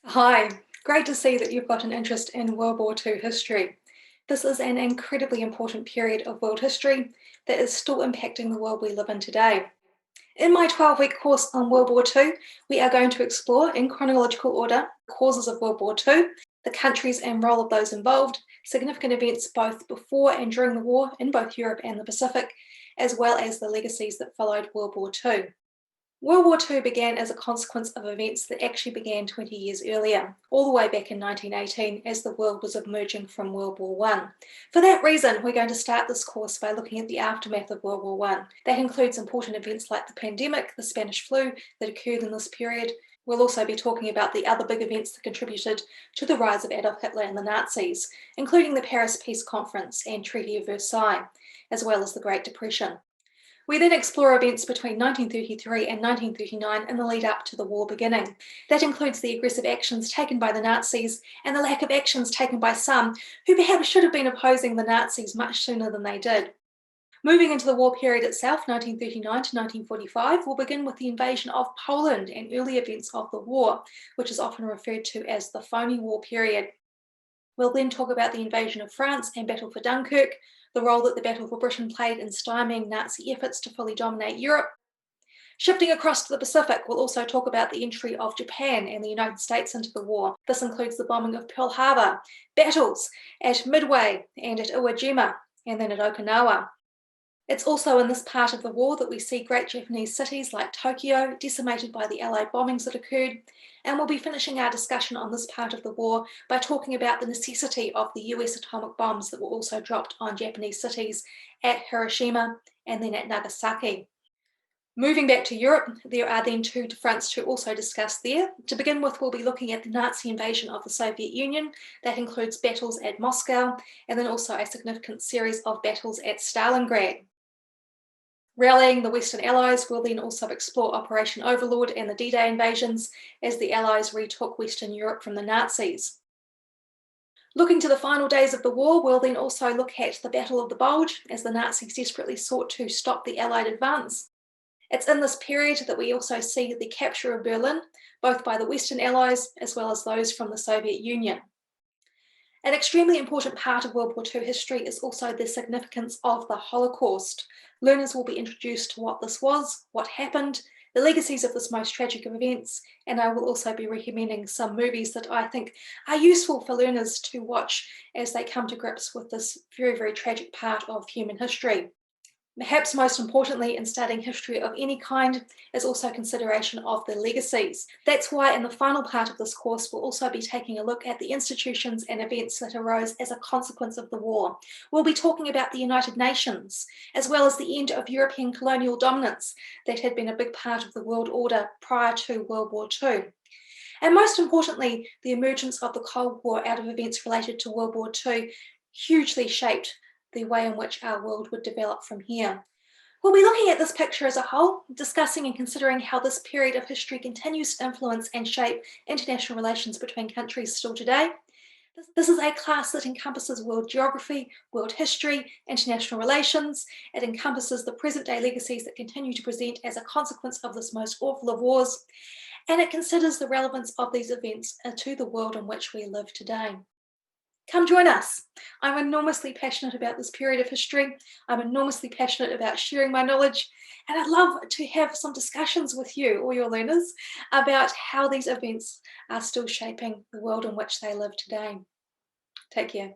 Hi, great to see that you've got an interest in World War II history. This is an incredibly important period of world history that is still impacting the world we live in today. In my 12-week course on World War II, we are going to explore, in chronological order, the causes of World War II, the countries and role of those involved, significant events both before and during the war in both Europe and the Pacific, as well as the legacies that followed World War II. World War II began as a consequence of events that actually began 20 years earlier, all the way back in 1918 as the world was emerging from World War I. For that reason, we're going to start this course by looking at the aftermath of World War I. That includes important events like the pandemic, the Spanish flu that occurred in this period. We'll also be talking about the other big events that contributed to the rise of Adolf Hitler and the Nazis, including the Paris Peace Conference and Treaty of Versailles, as well as the Great Depression. We then explore events between 1933 and 1939 in the lead up to the war beginning. That includes the aggressive actions taken by the Nazis and the lack of actions taken by some who perhaps should have been opposing the Nazis much sooner than they did. Moving into the war period itself, 1939 to 1945, we'll begin with the invasion of Poland and early events of the war, which is often referred to as the phony war period. We'll then talk about the invasion of France and battle for Dunkirk, the role that the Battle for Britain played in stymieing Nazi efforts to fully dominate Europe. Shifting across to the Pacific, we'll also talk about the entry of Japan and the United States into the war. This includes the bombing of Pearl Harbour, battles at Midway and at Jima, and then at Okinawa. It's also in this part of the war that we see great Japanese cities like Tokyo decimated by the Allied bombings that occurred, and we'll be finishing our discussion on this part of the war by talking about the necessity of the US atomic bombs that were also dropped on Japanese cities at Hiroshima and then at Nagasaki. Moving back to Europe, there are then two fronts to also discuss there. To begin with, we'll be looking at the Nazi invasion of the Soviet Union. That includes battles at Moscow and then also a significant series of battles at Stalingrad. Rallying the Western Allies, we'll then also explore Operation Overlord and the D-Day invasions as the Allies retook Western Europe from the Nazis. Looking to the final days of the war, we'll then also look at the Battle of the Bulge as the Nazis desperately sought to stop the Allied advance. It's in this period that we also see the capture of Berlin, both by the Western Allies as well as those from the Soviet Union. An extremely important part of World War II history is also the significance of the Holocaust. Learners will be introduced to what this was, what happened, the legacies of this most tragic of events, and I will also be recommending some movies that I think are useful for learners to watch as they come to grips with this very, very tragic part of human history. Perhaps most importantly in studying history of any kind is also consideration of the legacies. That's why in the final part of this course we'll also be taking a look at the institutions and events that arose as a consequence of the war. We'll be talking about the United Nations, as well as the end of European colonial dominance that had been a big part of the world order prior to World War II. And most importantly, the emergence of the Cold War out of events related to World War II hugely shaped the way in which our world would develop from here. We'll be looking at this picture as a whole, discussing and considering how this period of history continues to influence and shape international relations between countries still today. This is a class that encompasses world geography, world history, international relations. It encompasses the present-day legacies that continue to present as a consequence of this most awful of wars, and it considers the relevance of these events to the world in which we live today. Come join us. I'm enormously passionate about this period of history. I'm enormously passionate about sharing my knowledge, and I'd love to have some discussions with you, all your learners, about how these events are still shaping the world in which they live today. Take care.